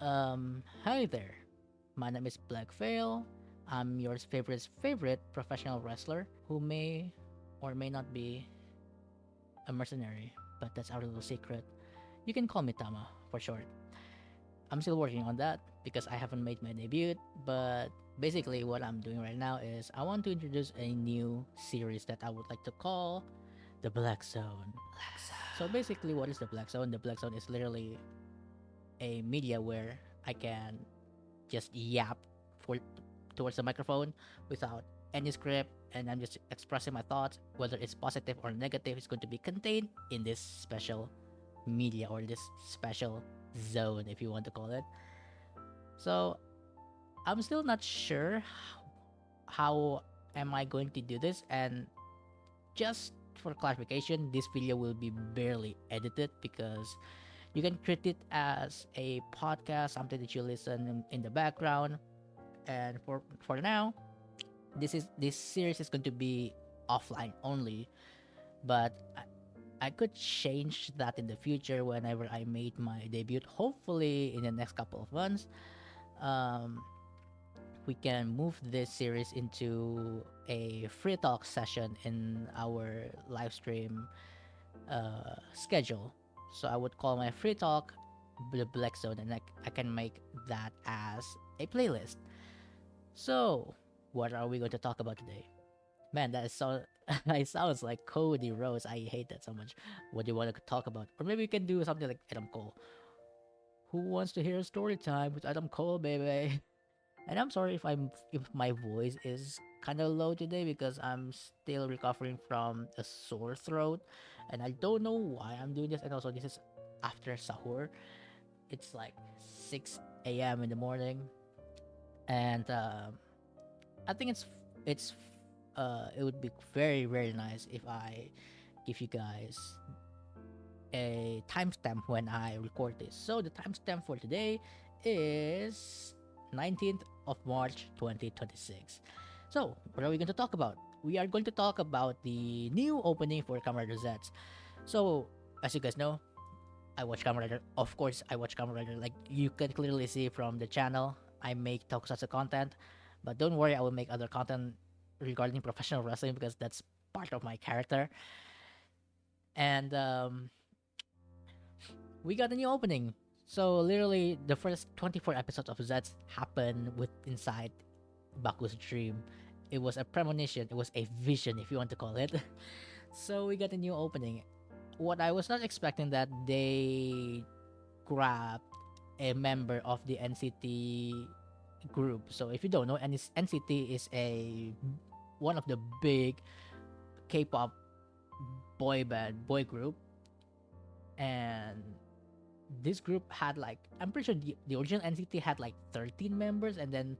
Hi there. My name is Blackzone. I'm your favorite professional wrestler who may or may not be a mercenary, but that's our little secret. You can call me Tama for short. I'm still working on that because I haven't made my debut, but basically what I'm doing right now is I want to introduce a new series that I would like to call the Black Zone. So basically what is the Black Zone? The Black Zone is literally a media where I can just yap for towards the microphone without any script, and I'm just expressing my thoughts. Whether it's positive or negative is going to be contained in this special media or this special zone, if you want to call it. So I'm still not sure how am I going to do this, and just for clarification, this video will be barely edited because you can treat it as a podcast, something that you listen in the background. And for now, this series is going to be offline only, but I could change that in the future whenever I made my debut. Hopefully, in the next couple of months, um, we can move this series into a free talk session in our live stream schedule. So I would call my free talk the Black Zone, and I can make that as a playlist. So, what are we going to talk about today? Man, that is so. It sounds like Cody Rhodes. I hate that so much. What do you want to talk about? Or maybe we can do something like Adam Cole. Who wants to hear a story time with Adam Cole, baby? And I'm sorry if my voice is kind of low today because I'm still recovering from a sore throat, and I don't know why I'm doing this. And also, this is after sahur. It's like 6 a.m. in the morning, and I think it would be very nice if I give you guys a timestamp when I record this. So the timestamp for today is 19th of March 2026. So what are we going to talk about? We are going to talk about the new opening for Kamen Rider Zeztz. So as you guys know, I watch Kamen Rider. Of course, I watch Kamen Rider. Like you can clearly see from the channel, I make tokusatsu content. But don't worry, I will make other content regarding professional wrestling because that's part of my character. And we got a new opening. So literally, the first 24 episodes of Zets happened with inside Baku's dream. It was a premonition. It was a vision, if you want to call it. So we got a new opening. What I was not expecting that they grabbed a member of the NCT group. So if you don't know, NCT is a one of the big K-pop boy group, and this group had like, I'm pretty sure the original NCT had like 13 members, and then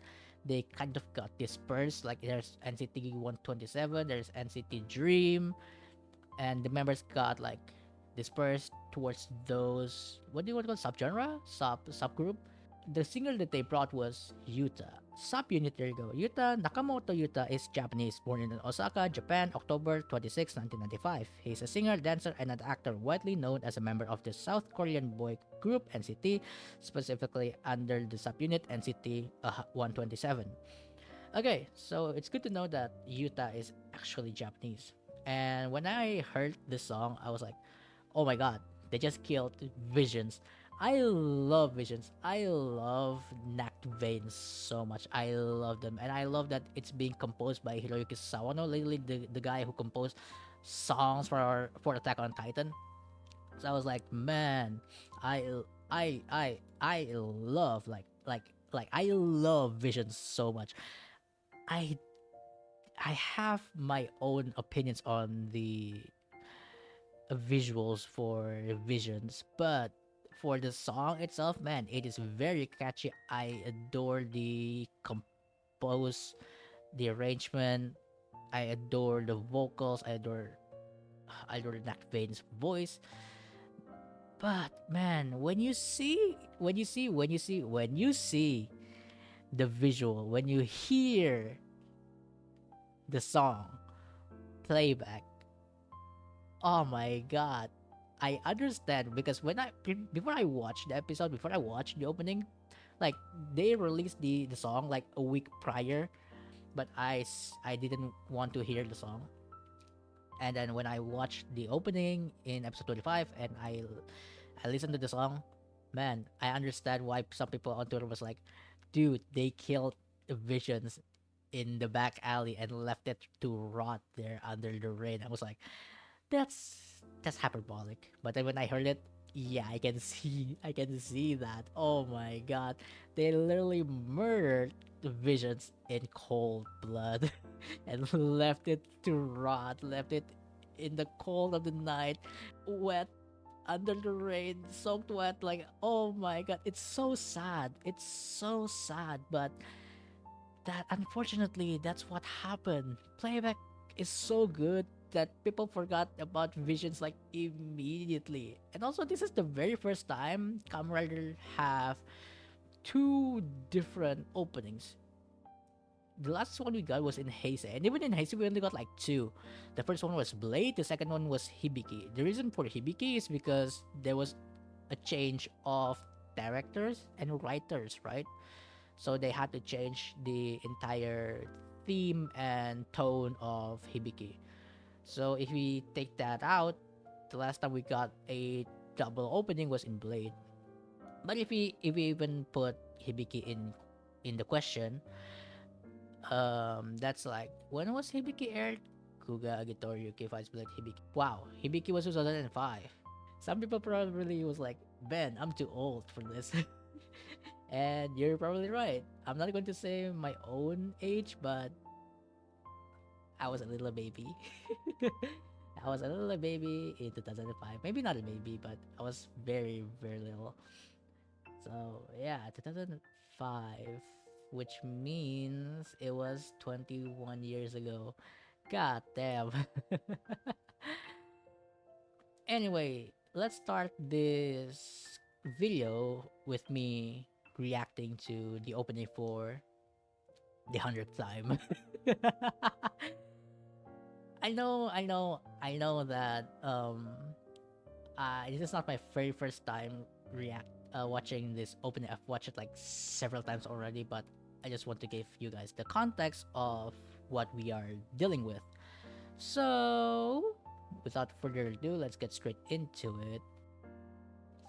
they kind of got dispersed. Like there's NCT 127, there's NCT Dream, and the members got like dispersed towards those, what do you want to call, subgenre, subgroup. The singer that they brought was Yuta. Subunit, there you go. Yuta Nakamoto. Yuta is Japanese, born in Osaka, Japan, October 26, 1995. He is a singer, dancer, and an actor widely known as a member of the South Korean boy group NCT, specifically under the subunit NCT 127. Okay, so it's good to know that Yuta is actually Japanese. And when I heard this song, I was like, oh my god, they just killed Visions. I love Visions. I love Nacked Veins so much. I love them. And I love that it's being composed by Hiroyuki Sawano, literally the guy who composed songs for Attack on Titan. So I was like, man, I love like I love Visions so much. I I have my own opinions on the visuals for Visions, but for the song itself, man, it is very catchy. I adore the compose, the arrangement. I adore the vocals. I adore Nack Vane's voice. But man, when you see the visual, when you hear the song playback, oh my god, I understand because before I watched the episode, before I watched the opening, Like they released the song like a week prior, but I didn't want to hear the song. And then when I watched the opening in episode 25 and I listened to the song, man, I understand why some people on Twitter was like, dude, they killed Visions in the back alley and left it to rot there under the rain. I was like, that's that's hyperbolic. But then when I heard it, yeah, I can see that. Oh my god. They literally murdered the Visions in cold blood and left it to rot, left it in the cold of the night, wet under the rain, soaked wet. Like, oh my god, it's so sad. It's so sad, but that unfortunately that's what happened. Playback is so good that people forgot about Visions like immediately. And also this is the very first time Kamen Rider have two different openings. The last one we got was in Heisei, and even in Heisei we only got like two. The first one was Blade, the second one was Hibiki. The reason for Hibiki is because there was a change of directors and writers, right? So they had to change the entire theme and tone of Hibiki. So if we take that out, the last time we got a double opening was in Blade. But if we even put Hibiki in the question, that's like, when was Hibiki aired? Kuga Agitori Yuki Fights Blade Hibiki. Wow, Hibiki was 2005. Some people probably was like, Ben, I'm too old for this. And you're probably right. I'm not going to say my own age, but I was a little baby. I was a little baby in 2005. Maybe not a baby, but I was very, very little. So, yeah, 2005, which means it was 21 years ago. God damn. Anyway, let's start this video with me reacting to the opening for the 100th time. I know that this is not my very first time react watching this opening. I've watched it like several times already, but I just want to give you guys the context of what we are dealing with. So, without further ado, let's get straight into it.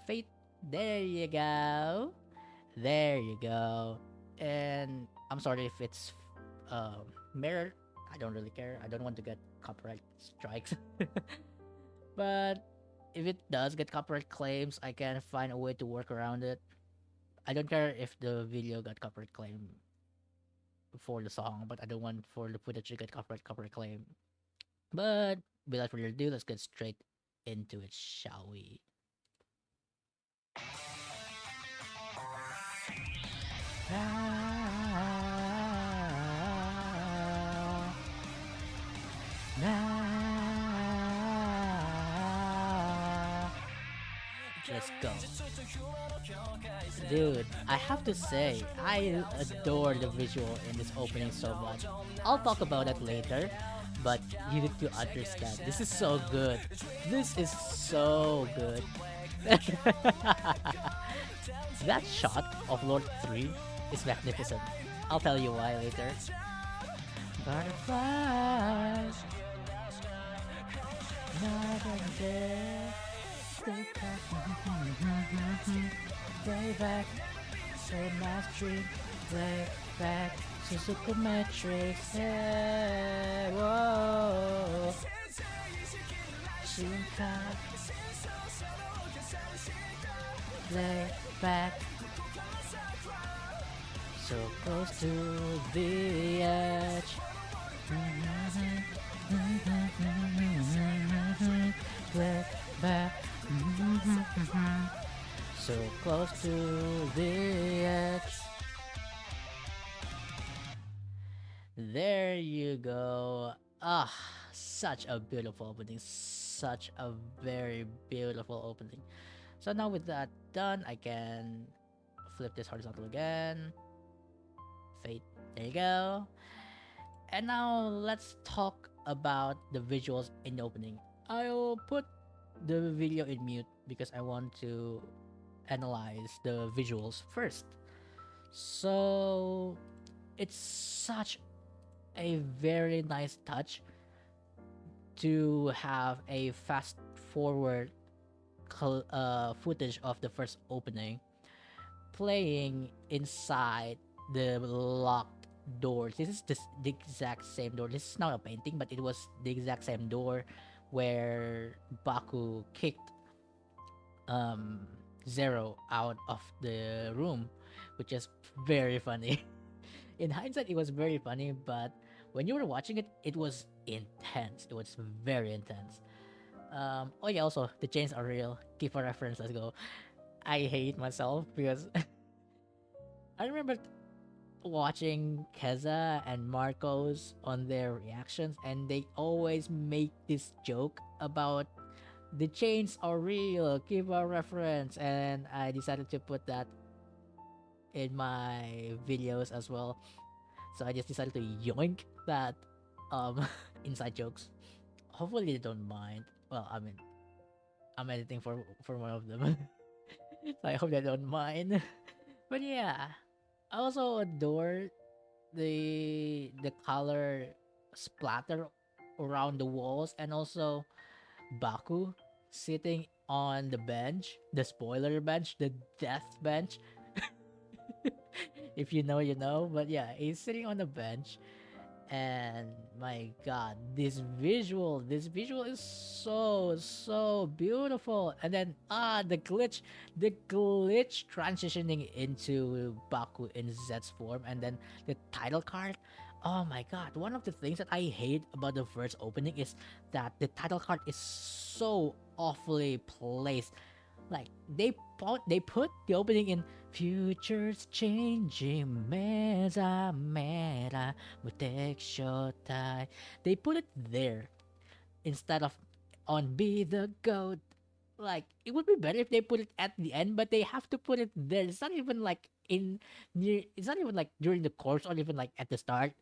Fate, there you go. There you go. And I'm sorry if it's mirror. I don't really care. I don't want to get copyright strikes. But if it does get copyright claims, I can find a way to work around it. I don't care if the video got copyright claim for the song, but I don't want for the footage to get copyright claim. But without further ado, let's get straight into it, shall we? Let's go. Dude, I have to say, I adore the visual in this opening so much. I'll talk about that later, but you need to understand, this is so good. This is so good. That shot of Lord 3 is magnificent. I'll tell you why later. Butterflies, not there. Play back, say mastery, play back, Suzuka Matrix, hey, whoa. Shinkai, play back, so close to the edge. Play back. So close to the edge. There you go. Ah, such a beautiful opening. Such a very beautiful opening. So now with that done, I can flip this horizontal again. Fate. There you go. And now let's talk about the visuals in the opening. I'll put the video in mute because I want to analyze the visuals first. So it's such a very nice touch to have a fast forward footage of the first opening playing inside the locked doors. This is the exact same door. This is not a painting, but it was the exact same door where Baku kicked um Zero out of the room, which is very funny. In hindsight, it was very funny, but when you were watching it, it was intense. It was very intense. Oh yeah, also the chains are real. Keep a reference. Let's go. I hate myself because I remember watching Keza and Marcos on their reactions, and they always make this joke about the chains are real. Give a reference, and I decided to put that in my videos as well. So I just decided to yoink that um inside jokes. Hopefully they don't mind. Well, I mean, I'm editing for one of them, so I hope they don't mind. But yeah, I also adore the color splatter around the walls, and also Baku sitting on the bench, the spoiler bench, the death bench. If you know, you know. But yeah, he's sitting on the bench, and my god, this visual is so beautiful. And then the glitch transitioning into Baku in Z's form, and then the title card. Oh my god, one of the things that I hate about the first opening is that the title card is so awfully placed. Like they put the opening in futures changing meza mera mutekshotai. They put it there instead of on be the goat. Like it would be better if they put it at the end, but they have to put it there. It's not even like in near. It's not even like during the course or even like at the start.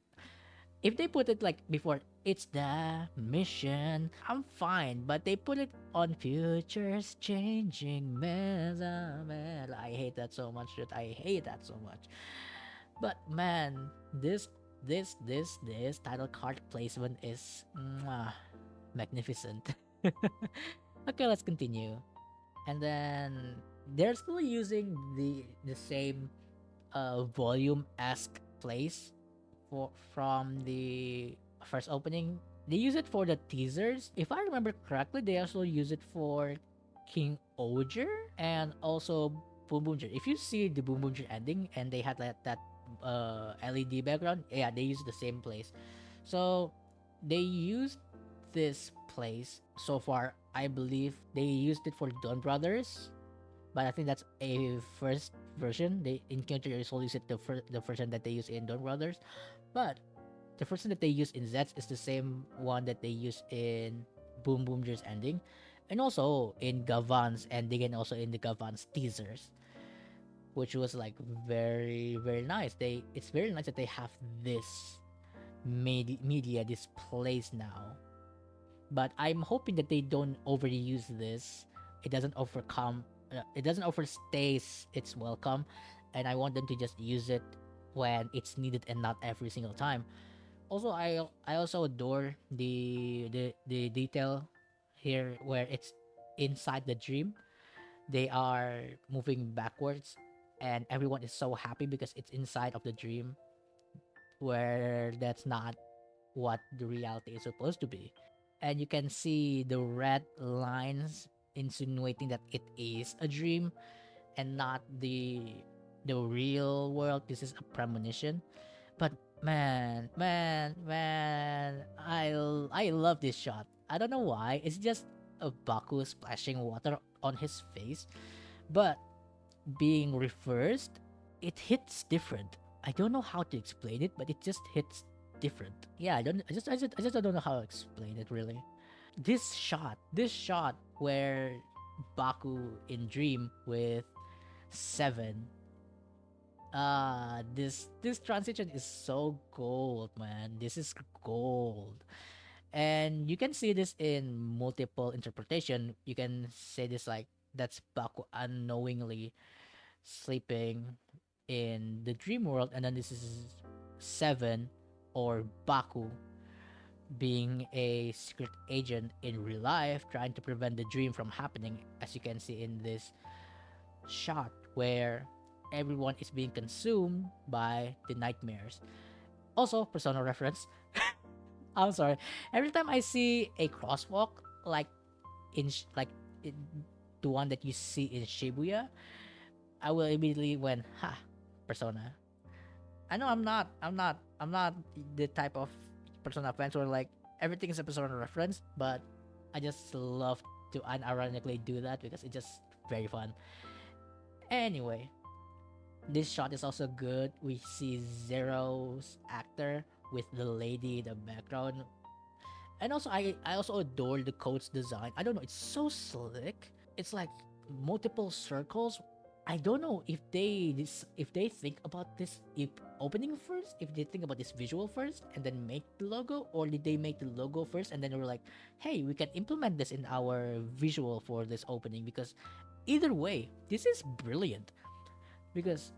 If they put it like before, it's the mission, I'm fine. But they put it on futures changing. I hate that so much, dude. I hate that so much. But man, this title card placement is magnificent. Okay, let's continue. And then they're still using the same volume esque place from the first opening. They use it for the teasers. If I remember correctly, they also use it for King Oger and also Boom Boom Jer. If you see the Boom Boom Jer ending and they had that LED background, yeah, they use the same place. So they used this place so far. I believe they used it for Dawn Brothers, but I think that's a first version. They in Counter Soul use it the version that they use in Dawn Brothers, but the version that they use in Zets is the same one that they use in Boom Boom Jer's ending, and also in Gavan's ending, and also in the Gavan's teasers, which was like very nice. It's very nice that they have this media, this place now. But I'm hoping that they don't overuse this. It doesn't overcome. It doesn't overstays its welcome, and I want them to just use it when it's needed and not every single time. Also, I also adore the detail here where it's inside the dream. They are moving backwards, and everyone is so happy because it's inside of the dream, where that's not what the reality is supposed to be. And you can see the red lines insinuating that it is a dream and not the real world. This is a premonition. But man, I love this shot. I don't know why. It's just a Baku splashing water on his face, but being reversed, it hits different. I don't know how to explain it, but it just hits different. Yeah, I just don't know how to explain it really. This shot where Baku in Dream with Seven, this transition is so gold, man. This is gold. And you can see this in multiple interpretation. You can say this like that's Baku unknowingly sleeping in the dream world, and then this is Seven or Baku being a secret agent in real life trying to prevent the dream from happening, as you can see in this shot where everyone is being consumed by the nightmares. Also, Persona reference. I'm sorry. Every time I see a crosswalk like in the one that you see in Shibuya, I will immediately went, ha, Persona. I know I'm not the type of Persona fans where like everything is a Persona reference, but I just love to unironically do that because it's just very fun. Anyway, this shot is also good. We see Zero's actor with the lady in the background. And also I also adore the code's design. I don't know, it's so slick. It's like multiple circles. I don't know if they think about this if opening first, if they think about this visual first and then make the logo, or did they make the logo first and then they were like, hey, we can implement this in our visual for this opening, because either way, this is brilliant. Because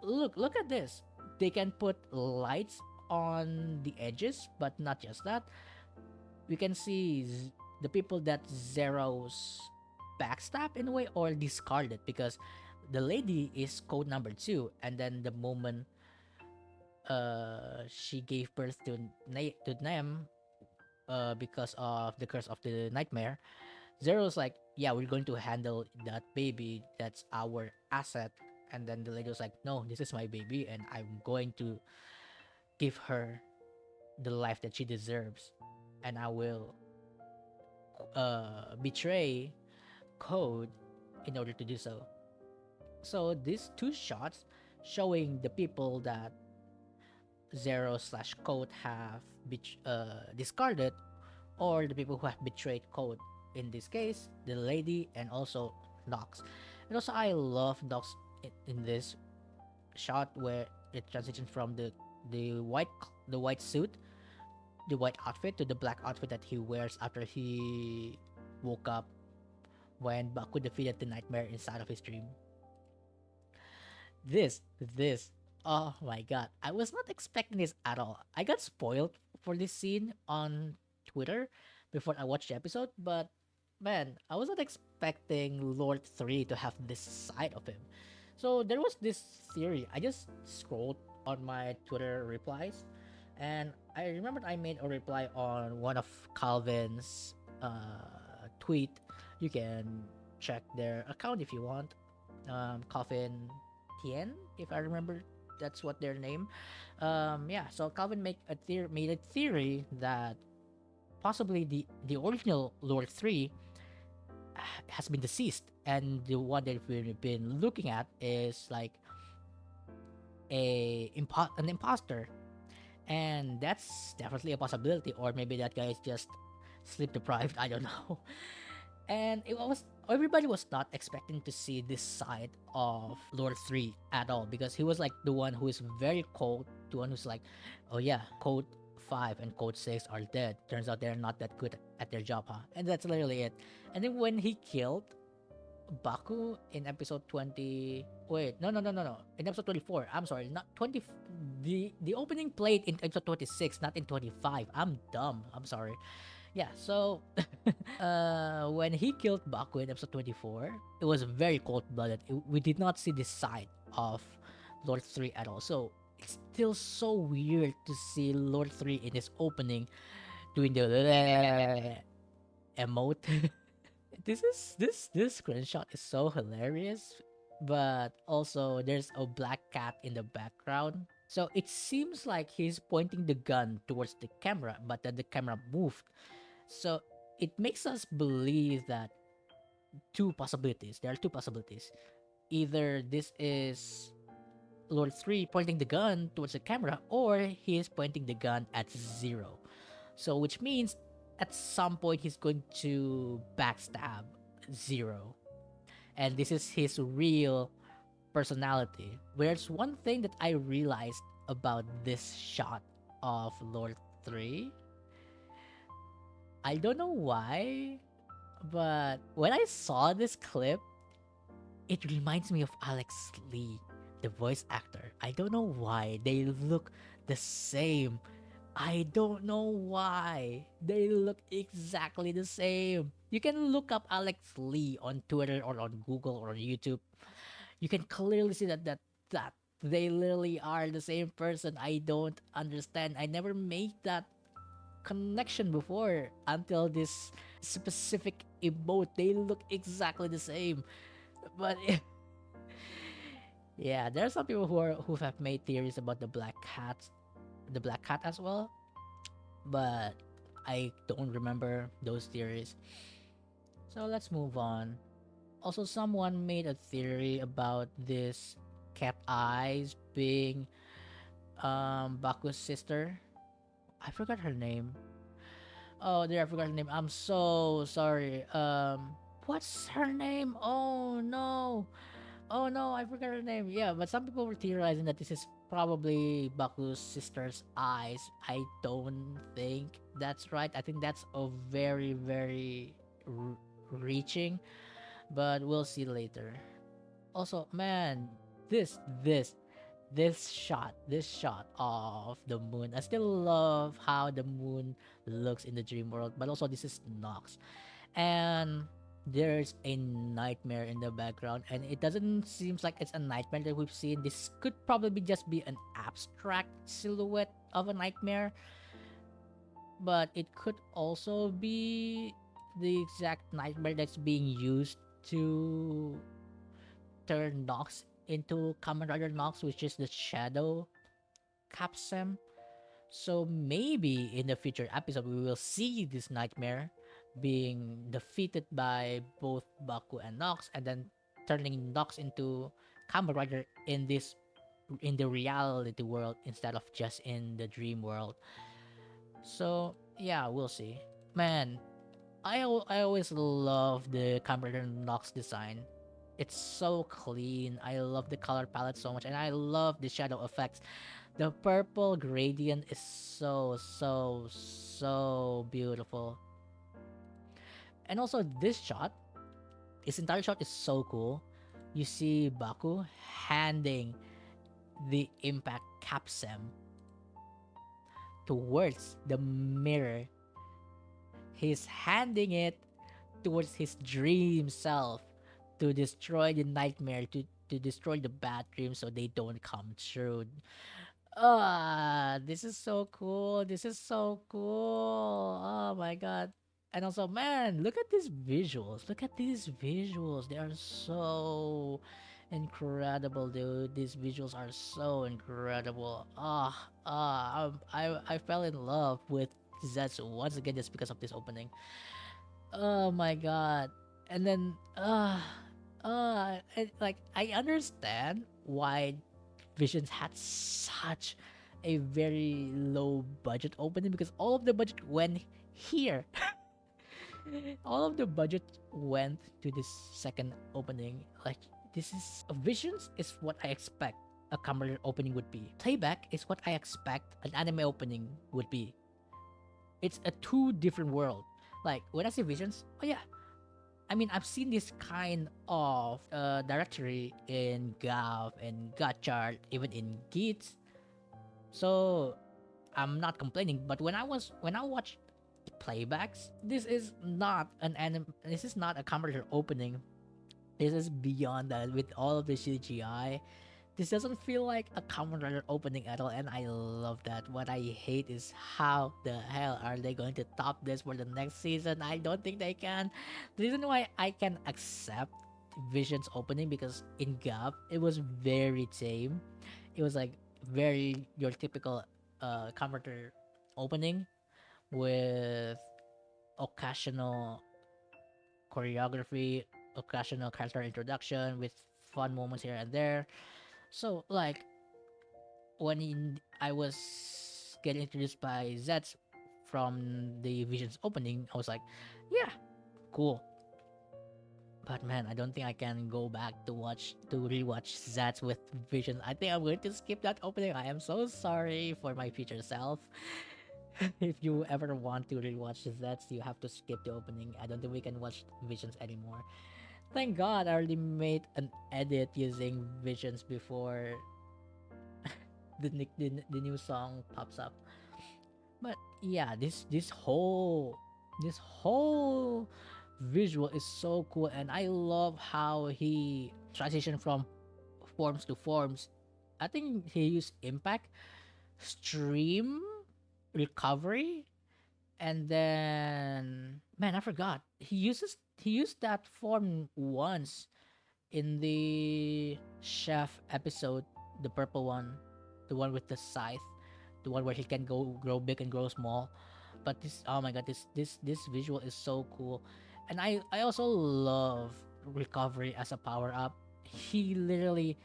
look at this. They can put lights on the edges, but not just that. We can see the people that Zero's backstab in a way or discarded, because the lady is code number 2, and then the moment she gave birth to Nem, because of the curse of the nightmare, Zero's like, yeah, we're going to handle that baby, that's our asset. And then the lady was like, no, this is my baby and I'm going to give her the life that she deserves, and I will betray code in order to do so. So these two shots showing the people that Zero slash Code have discarded, or the people who have betrayed Code. In this case, the lady and also Nox. And also, I love Nox in this shot where it transitions from the white suit, the white outfit, to the black outfit that he wears after he woke up when Baku defeated the nightmare inside of his dream. This, oh my god, I was not expecting this at all. I got spoiled for this scene on Twitter before I watched the episode, but man, I was not expecting Lord 3 to have this side of him. So there was this theory. I just scrolled on my Twitter replies, and I remembered I made a reply on one of Calvin's tweet. You can check their account if you want. Calvin Tien, if I remember, that's what their name. Yeah, so Calvin made a theory that possibly the original Lord 3 has been deceased, and the one that we've been looking at is like an imposter, and that's definitely a possibility. Or maybe that guy is just sleep deprived. I don't know. And it was everybody was not expecting to see this side of Lord 3 at all, because he was like the one who is very cold, the one who's like, oh yeah, Code 5 and Code 6 are dead. Turns out they're not that good at their job, huh? And that's literally it. And then when he killed Baku in episode 20, wait, no. In episode 24, I'm sorry, not 20. The opening played in episode 26, not in 25. I'm dumb. I'm sorry. Yeah, so when he killed Baku in episode 24, it was very cold-blooded. We did not see this side of Lord 3 at all. So it's still so weird to see Lord 3 in his opening doing the emote. This screenshot is so hilarious, but also there's a black cat in the background. So it seems like he's pointing the gun towards the camera, but then the camera moved. So it makes us believe that two possibilities. There are two possibilities. Either this is Lord 3 pointing the gun towards the camera, or he is pointing the gun at Zero. So which means at some point he's going to backstab Zero. And this is his real personality. Whereas one thing that I realized about this shot of Lord 3, I don't know why, but when I saw this clip, it reminds me of Alex Lee the voice actor. I don't know why they look the same. I don't know why they look exactly the same. You can look up Alex Lee on Twitter or on Google or on YouTube. You can clearly see that they literally are the same person. I don't understand. I never made that connection before until this specific emote. They look exactly the same. But yeah, there are some people who have made theories about the black cat as well, but I don't remember those theories. So let's move on. Also, someone made a theory about this cat eyes being Baku's sister. I forgot her name. Oh dear, I forgot her name. I'm so sorry. What's her name? Oh no. Oh no, I forgot her name. Yeah, but some people were theorizing that this is probably Baku's sister's eyes. I don't think that's right. I think that's a very, very reaching, but we'll see later. Also, man, this this this shot of the moon. I still love how the moon looks in the dream world, but also this is Nox. And there's a nightmare in the background, and it doesn't seems like it's a nightmare that we've seen. This could probably just be an abstract silhouette of a nightmare, but it could also be the exact nightmare that's being used to turn Nox into Kamen Rider Nox, which is the shadow Capsem. So maybe in the future episode we will see this nightmare being defeated by both Baku and Nox, and then turning Nox into Kamen Rider in the reality world instead of just in the dream world. So yeah, we'll see. Man, I always love the Kamen Rider Nox design. It's so clean. I love the color palette so much, and I love the shadow effects. The purple gradient is so beautiful. And also this entire shot is so cool. You see Baku handing the impact capsem towards the mirror. He's handing it towards his dream self to destroy the nightmare, to destroy the bad dreams so they don't come true. This is so cool. This is so cool. Oh my god. And also, man, look at these visuals. Look at these visuals. They are so incredible, dude. These visuals are so incredible. I fell in love with Zeztz once again just because of this opening. Oh my god. And then like I understand why Visions had such a very low budget opening, because all of the budget went here. All of the budget went to this second opening. Like, this is Visions is what I expect a camera opening would be. Playback is what I expect an anime opening would be. It's a two different world. Like, when I say Visions, oh yeah, I mean, I've seen this kind of directory in Gav and Gotchard, even in Geats. So I'm not complaining. But when I watched playbacks, this is not an anime. This is not a commercial opening. This is beyond that. With all of the CGI, this doesn't feel like a Kamen Rider opening at all, and I love that. What I hate is how the hell are they going to top this for the next season? I don't think they can. The reason why I can accept Vision's opening, because in Gap it was very tame. It was like very your typical Kamen Rider opening with occasional choreography, occasional character introduction with fun moments here and there. So like I was getting introduced by Zeztz from the Visions opening, I was like, yeah, cool. But man, I don't think I can go back to rewatch Zeztz with Visions. I think I'm going to skip that opening. I am so sorry for my future self. If you ever want to rewatch Zeztz, you have to skip the opening. I don't think we can watch Visions anymore. Thank God I already made an edit using visions before the new song pops up. But yeah, this whole visual is so cool, and I love how he transitioned from forms to forms. I think he used impact, stream, recovery, and then man, I forgot. He used that form once in the chef episode, the purple one, the one with the scythe, the one where he can go grow big and grow small. But this, oh my god, this visual is so cool, and I also love recovery as a power up. He literally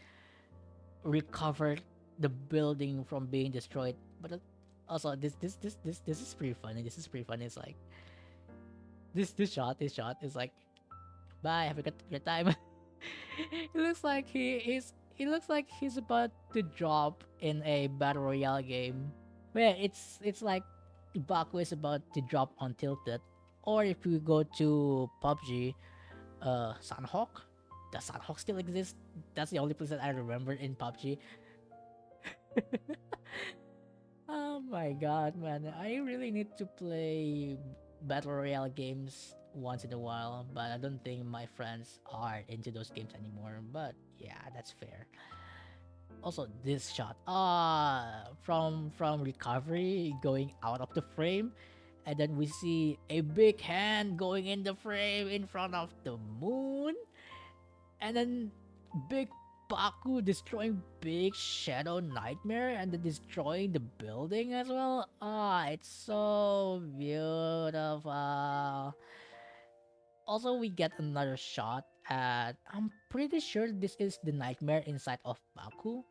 recovered the building from being destroyed. But also this is pretty funny. This is pretty funny. It's like this shot is like, bye, have a good time. It looks like he looks like he's about to drop in a battle royale game. Where it's like Baku is about to drop on Tilted. Or if we go to PUBG, Sunhawk. Does Sunhawk still exist? That's the only place that I remember in PUBG. Oh my god, man. I really need to play Battle Royale games once in a while, but I don't think my friends are into those games anymore. But yeah, that's fair. Also, this shot, from recovery going out of the frame, and then we see a big hand going in the frame in front of the moon, and then big Baku destroying big Shadow Nightmare and then destroying the building as well. It's so beautiful. Also, we get another shot at. I'm pretty sure this is the nightmare inside of Baku.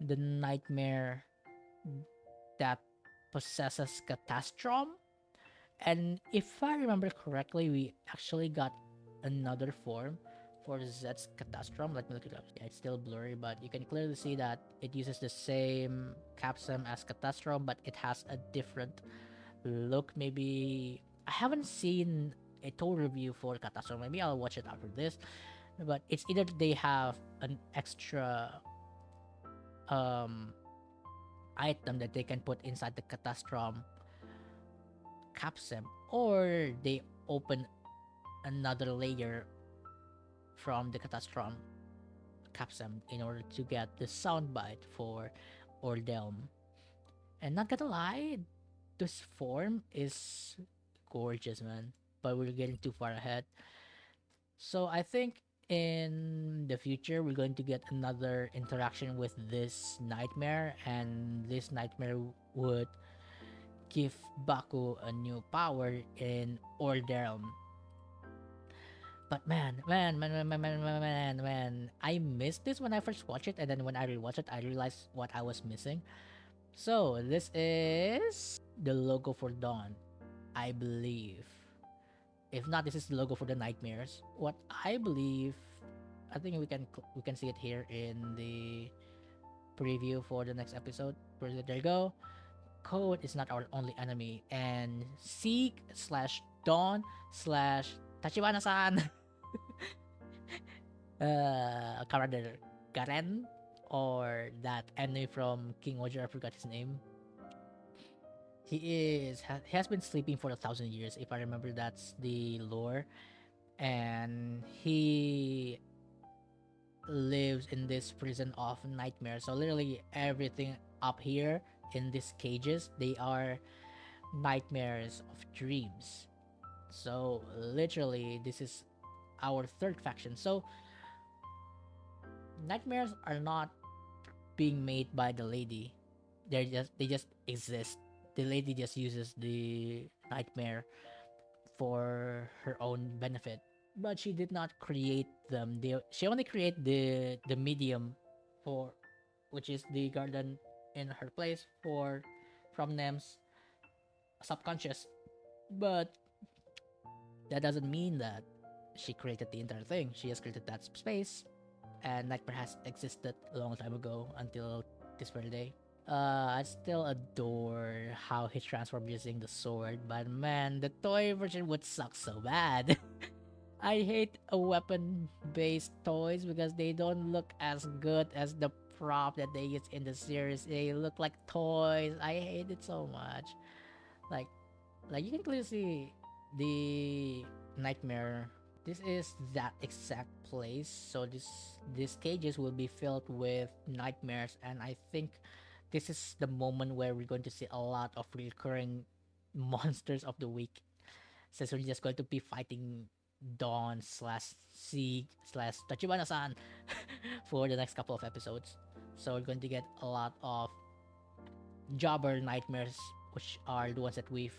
The nightmare that possesses Catastrom. And if I remember correctly, we actually got another form for Zetz's Catastrom. Let me look it up. Yeah, it's still blurry, but you can clearly see that it uses the same capsem as Catastrom, but it has a different look. Maybe I haven't seen a total review for Catastrom. Maybe I'll watch it after this. But it's either they have an extra um item that they can put inside the Catastrom capsem, or they open another layer from the Catastrom capsem in order to get the soundbite for Ordelm. And not gonna lie, this form is gorgeous, man. But we're getting too far ahead. So I think in the future we're going to get another interaction with this nightmare, and this nightmare would give Baku a new power in Ordelm. But man, I missed this when I first watched it, and then when I rewatched it, I realized what I was missing. So this is the logo for Dawn, I believe. If not, this is the logo for the Nightmares. What I believe, I think we can see it here in the preview for the next episode. There you go. Code is not our only enemy, and seek slash Dawn slash Tachibana-san. Character Garen, or that enemy from King Ojo, I forgot his name. He has been sleeping for 1,000 years, if I remember. That's the lore, and he lives in this prison of nightmares. So literally everything up here in these cages, they are nightmares of dreams. So literally this is our third faction. So nightmares are not being made by the lady. They just exist. The lady just uses the nightmare for her own benefit, but she did not create them. She only created the medium for, which is the garden in her place for, from Nem's subconscious. But that doesn't mean that she created the entire thing. She has created that space, and nightmare has existed a long time ago until this very day. I still adore how he transformed using the sword, but man, the toy version would suck so bad. I hate a weapon-based toys because they don't look as good as the prop that they use in the series. They look like toys. I hate it so much. Like, like you can clearly see the nightmare. This is that exact place. So these cages will be filled with nightmares, and I think this is the moment where we're going to see a lot of recurring monsters of the week, since we're just going to be fighting Dawn slash Sieg slash Tachibana-san for the next couple of episodes. So we're going to get a lot of jobber nightmares, which are the ones that we've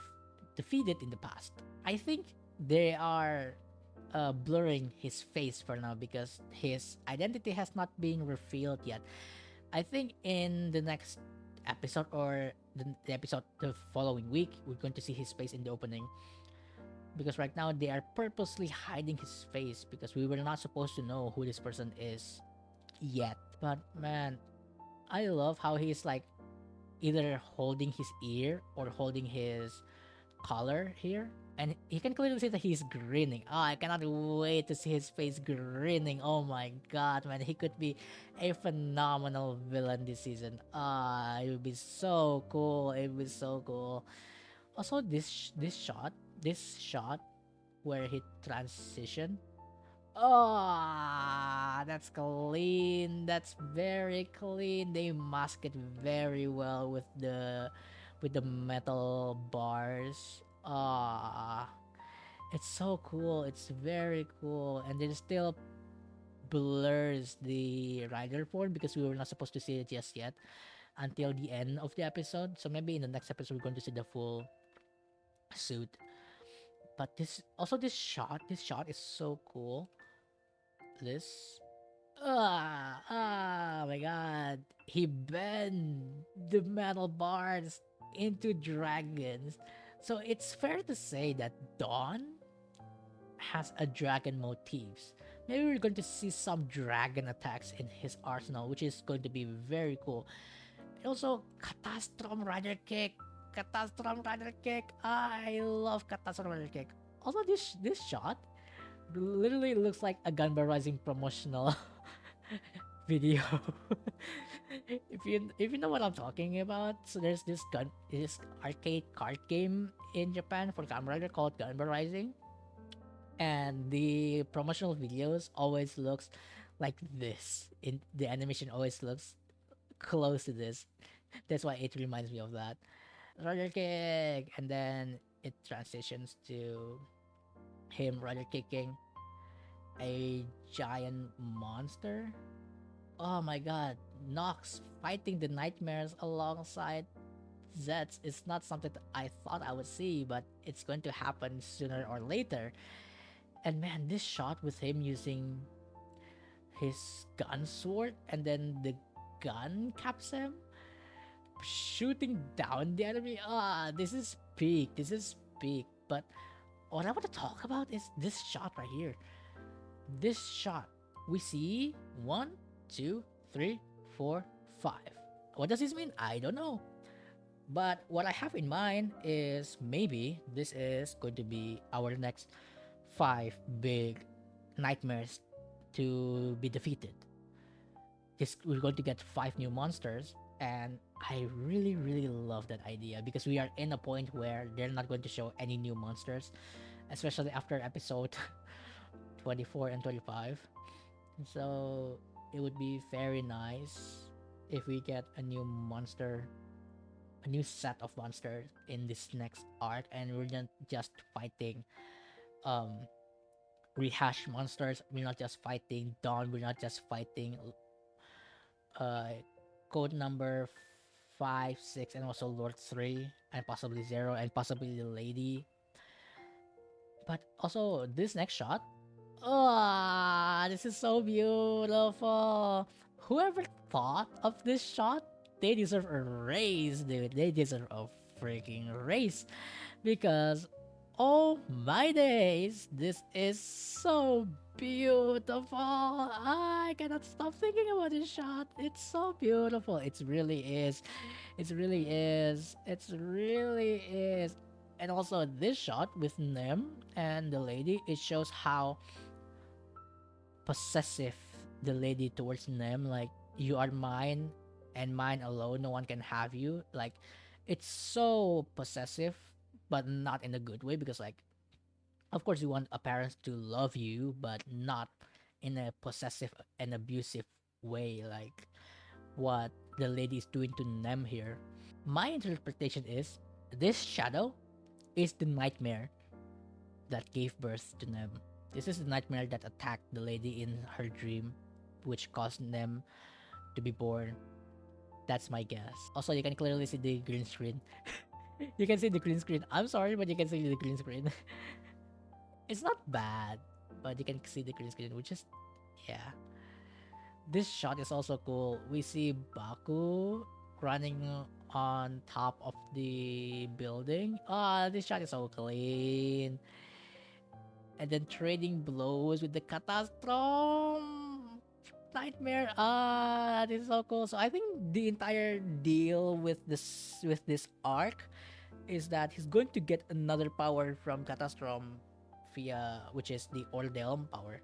defeated in the past. I think they are blurring his face for now because his identity has not been revealed yet. I think in the next episode or the episode the following week, we're going to see his face in the opening. Because right now they are purposely hiding his face because we were not supposed to know who this person is yet. But man, I love how he's like either holding his ear or holding his collar here. And you can clearly see that he's grinning. Oh, I cannot wait to see his face grinning. Oh my god, man. He could be a phenomenal villain this season. It would be so cool. It would be so cool. Also, this shot where he transitioned. Oh, that's clean. That's very clean. They mask it very well with the metal bars. Ah, it's so cool. It's very cool, and it still blurs the rider form because we were not supposed to see it just yet until the end of the episode. So maybe in the next episode we're going to see the full suit. But this shot is so cool. This my god. He bent the metal bars into dragons. So it's fair to say that Dawn has a dragon motifs. Maybe we're going to see some dragon attacks in his arsenal, which is going to be very cool. And also, Catastrom Rider Kick. Catastrom Rider Kick. I love Catastrom Rider Kick. Also, this shot literally looks like a Gunbar Rising promotional video. If you know what I'm talking about, so there's this arcade card game in Japan for Kamen Rider called Gunbar Rising, and the promotional videos always looks like this. In the animation always looks close to this. That's why it reminds me of that. Rider kick, and then it transitions to him rider kicking a giant monster. Oh my god, Nox fighting the nightmares alongside Zeztz is not something that I thought I would see, but it's going to happen sooner or later. And man, this shot with him using his gun sword and then the gun caps him, shooting down the enemy. This is peak. This is peak. But what I want to talk about is this shot right here. This shot. We see 1, 2, 3, 4, 5. What does this mean? I don't know. But what I have in mind is maybe this is going to be our next 5 big nightmares to be defeated. We're going to get 5 new monsters, and I really, really love that idea because we are in a point where they're not going to show any new monsters, especially after episode 24 and 25. So it would be very nice if we get a new monster, a new set of monsters in this next arc, and we're not just fighting rehash monsters. We're not just fighting Dawn. We're not just fighting code number 5, 6, and also Lord 3, and possibly 0, and possibly the lady. But also this next shot. This is so beautiful. Whoever thought of this shot, they deserve a raise, dude. They deserve a freaking raise. Because, oh my days, this is so beautiful. I cannot stop thinking about this shot. It's so beautiful. It really is. It really is. It really is. And also this shot with Nem and the lady, it shows how possessive the lady towards Nem, like, you are mine and mine alone, no one can have you. Like, it's so possessive, but not in a good way, because, like, of course you want a parent to love you, but not in a possessive and abusive way, like what the lady is doing to Nem here. My interpretation is this shadow is the nightmare that gave birth to Nem. This is the nightmare that attacked the lady in her dream, which caused Nem to be born. That's my guess. Also, you can clearly see the green screen. You can see the green screen. I'm sorry, but you can see the green screen. It's not bad, but you can see the green screen, which is, yeah. This shot is also cool. We see Baku running on top of the building. Ah, this shot is so clean. And then trading blows with the Catastrom nightmare. Ah, this is so cool. So I think the entire deal with this arc is that he's going to get another power from Catastrom via, which is the Ordelm power.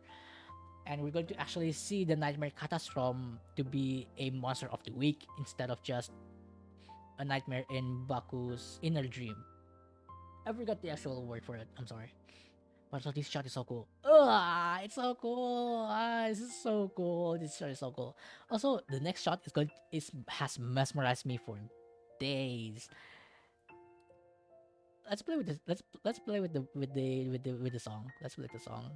And we're going to actually see the Nightmare Catastrom to be a monster of the week instead of just a nightmare in Baku's inner dream. I forgot the actual word for it. I'm sorry. But so this shot is so cool. Ah, it's so cool. Ah, this is so cool. This shot is so cool. Also, the next shot has mesmerized me for days. Let's play with this. Let's play with the song. Let's play the song.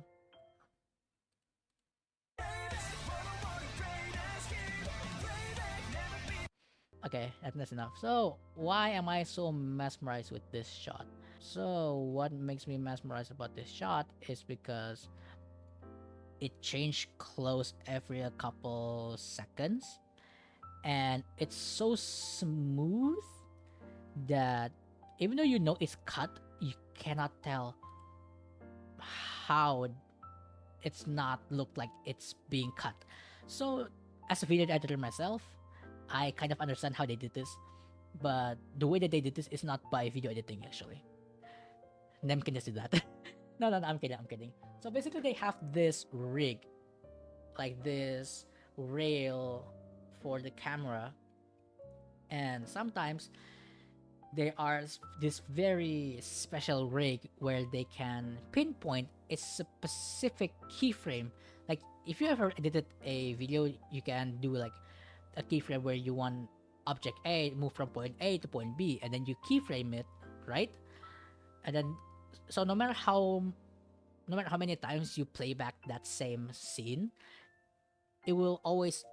Okay, that's enough. So, why am I so mesmerized with this shot? So, what makes me mesmerized about this shot is because it changed close every a couple seconds, and it's so smooth that even though you know it's cut, you cannot tell how it's not look like it's being cut. So, as a video editor myself, I kind of understand how they did this, but the way that they did this is not by video editing actually. Nem can just do that. No, I'm kidding. So basically they have this rig, like this rail for the camera, and sometimes there are this very special rig where they can pinpoint a specific keyframe. Like if you ever edited a video, you can do like a keyframe where you want object A move from point A to point B, and then you keyframe it, right? And then, so no matter how many times you play back that same scene, it will always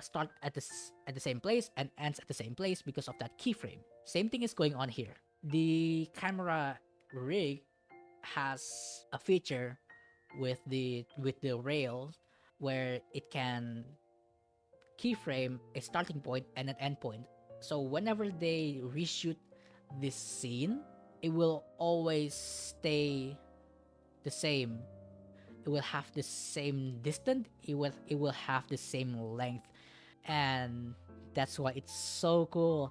start at the same place and ends at the same place because of that keyframe. Same thing is going on here. The camera rig has a feature with the rails where it can keyframe a starting point and an end point. So whenever they reshoot this scene, it will always stay the same. It will have the same distance. It will have the same length, and that's why it's so cool.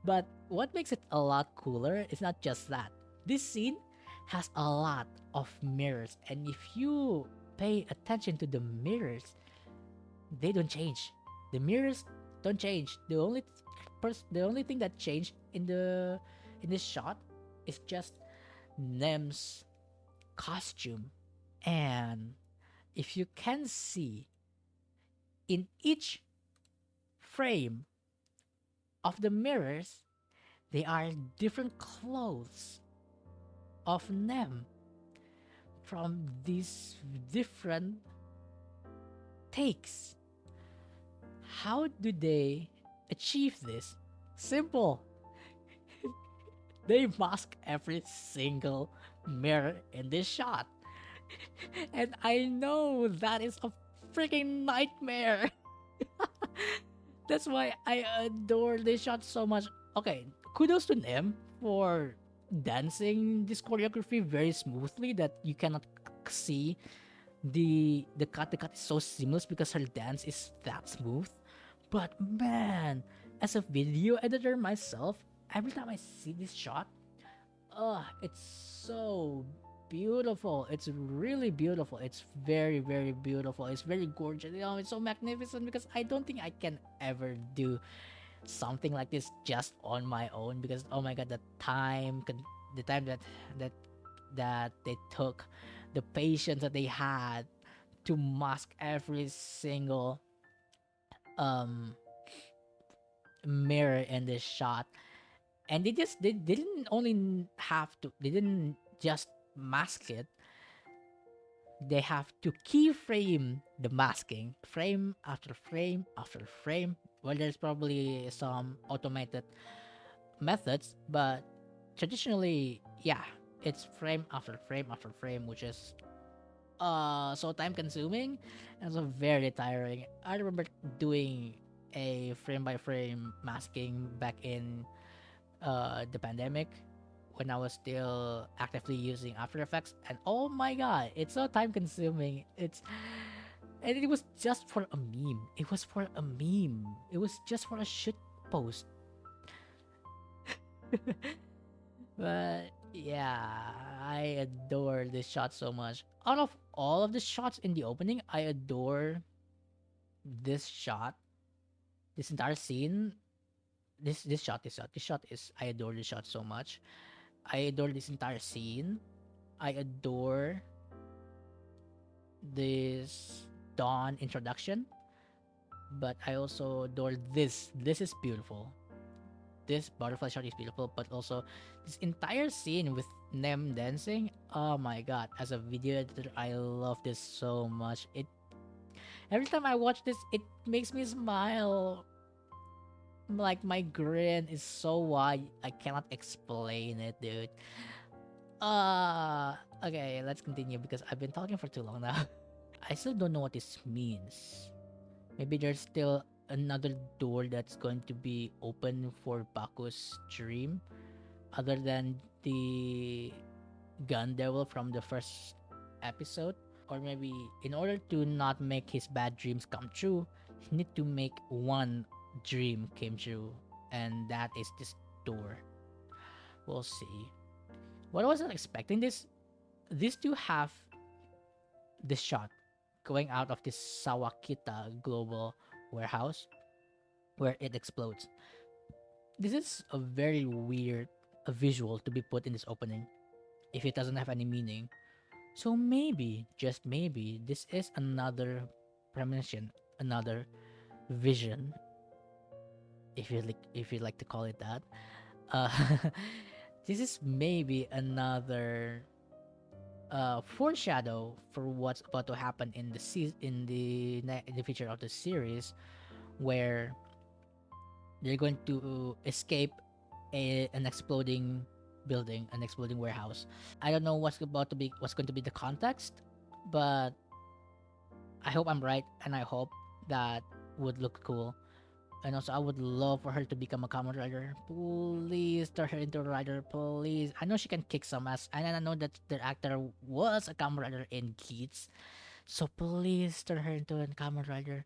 But what makes it a lot cooler is not just that. This scene has a lot of mirrors, and if you pay attention to the mirrors, they don't change. The mirrors don't change. The only thing that changed in this shot is just Nem's costume. And if you can see, in each frame of the mirrors, they are different clothes of Nem from these different takes. How do they achieve this? Simple. They mask every single mirror in this shot. And I know that is a freaking nightmare. That's why I adore this shot so much. Okay, kudos to Nem for dancing this choreography very smoothly that you cannot see the cut. The cut is so seamless because her dance is that smooth. But man, as a video editor myself, every time I see this shot, It's so beautiful. It's really beautiful. It's very, very beautiful. It's very gorgeous. It's so magnificent because I don't think I can ever do something like this just on my own because oh my god, the time that that they took, the patience that they had to mask every single um mirror in this shot. And they didn't only have to they didn't just mask it, they have to keyframe the masking frame after frame after frame. Well, there's probably some automated methods, but traditionally, yeah, it's frame after frame after frame, which is so time consuming and so very tiring. I remember doing a frame by frame masking back in the pandemic when I was still actively using After Effects, and oh my god, it's so time consuming. And it was just for a meme. It was for a meme. It was just for a shit post. But yeah, I adore this shot so much. Out of all of the shots in the opening, I adore this shot, this entire scene. This shot is I adore this shot so much. I adore this entire scene. I adore this dawn introduction, but I also adore this. This is beautiful. This butterfly shot is beautiful, but also this entire scene with Nem dancing. Oh my god! As a video editor, I love this so much. It every time I watch this, it makes me smile. Like my grin is so wide, I cannot explain it, dude. Okay, let's continue because I've been talking for too long now. I still don't know what this means. Maybe there's still another door that's going to be open for Baku's dream, other than the gun devil from the first episode. Or maybe in order to not make his bad dreams come true, he need to make one dream came true, and that is this door. We'll see. What I wasn't expecting this, these two have this shot going out of this Sawakita global warehouse where it explodes. This is a very weird visual to be put in this opening if it doesn't have any meaning. So maybe, just maybe, this is another premonition, another vision, if you like to call it that. Uh, this is maybe another foreshadow for what's about to happen in the in the future of the series, where they're going to escape an exploding building, an exploding warehouse. I don't know what's going to be the context, but I hope I'm right, and I hope that would look cool. And also, I would love for her to become a Kamen Rider. Please turn her into a rider, please. I know she can kick some ass, and I know that the actor was a Kamen Rider in Kids. So please turn her into a Kamen Rider.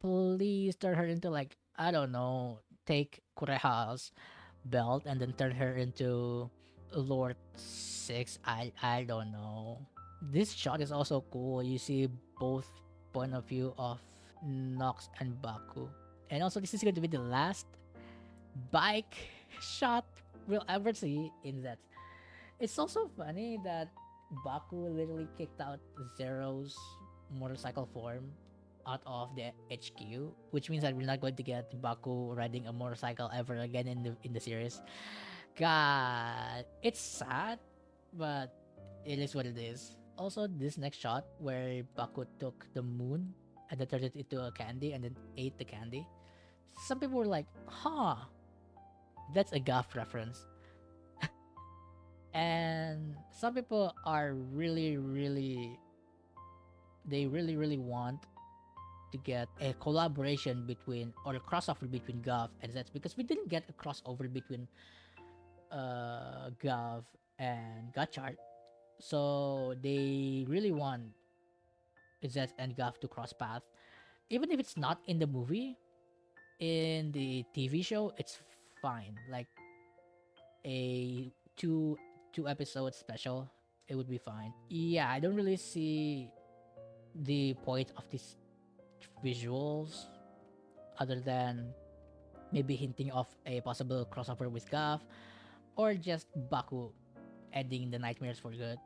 Please turn her into, like, I don't know, take Kureha's belt and then turn her into Lord 6. I don't know. This shot is also cool. You see both point of view of Nox and Baku. And also, this is going to be the last bike shot we'll ever see in that. It's also funny that Baku literally kicked out Zero's motorcycle form out of the HQ, which means that we're not going to get Baku riding a motorcycle ever again in the series. God, it's sad, but it is what it is. Also, this next shot where Baku took the moon and then turned it into a candy and then ate the candy. Some people were like, huh, that's a gaff reference. And some people are they really want to get a collaboration between, or a crossover between Gav and Zeztz, because we didn't get a crossover between Gav and Gachard. So they really want Zeztz and Gav to cross path. Even if it's not in the movie, in the TV show, it's fine. Like a two 2 episode special, it would be fine. Yeah, I don't really see the point of these visuals other than maybe hinting of a possible crossover with Gaf, or just Baku ending the nightmares for good.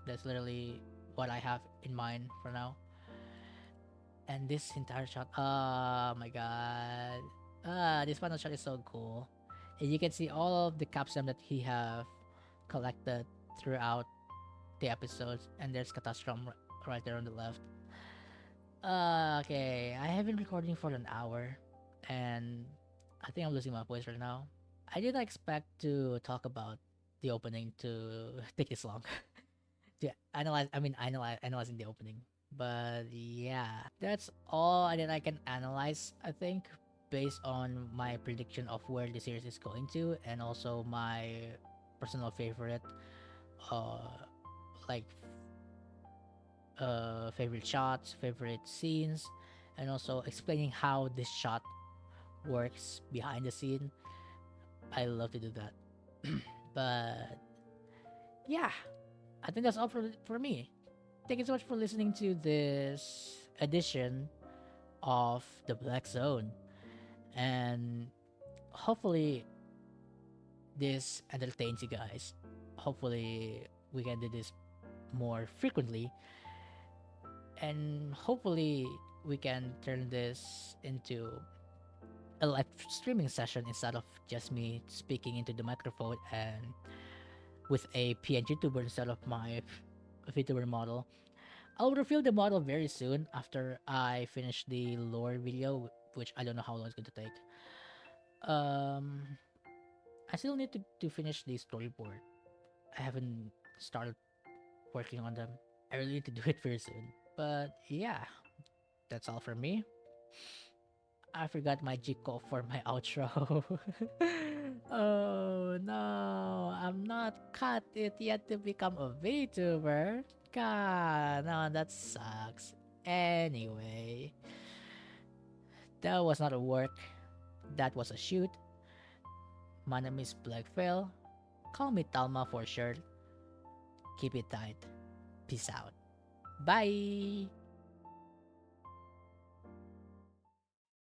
That's literally what I have in mind for now. And this entire shot, oh my god. This final shot is so cool. And you can see all of the capsule that he have collected throughout the episodes, and there's Catastrophe right there on the left. Okay, I have been recording for an hour, and I think I'm losing my voice right now. I didn't expect to talk about the opening to take this long. To analyzing the opening. But yeah, that's all that I can analyze, I think, based on my prediction of where the series is going to, and also my personal favorite, uh, like, favorite shots, favorite scenes, and also explaining how this shot works behind the scene. I love to do that. But yeah, I think that's all for me. Thank you so much for listening to this edition of the Black Zone. And hopefully this entertains you guys. Hopefully we can do this more frequently. And hopefully we can turn this into a live streaming session instead of just me speaking into the microphone and with a PNG tuber instead of my VTuber model. I'll reveal the model very soon after I finish the lore video, which I don't know how long it's going to take. I still need to finish the storyboard. I haven't started working on them. I really need to do it very soon. But yeah, that's all from me. I forgot my G-code for my outro. Oh no, I'm not cut it yet to become a VTuber. God, no, that sucks. Anyway, that was not a work. That was a shoot. My name is Blackfail. Call me Talma for short. Keep it tight. Peace out. Bye.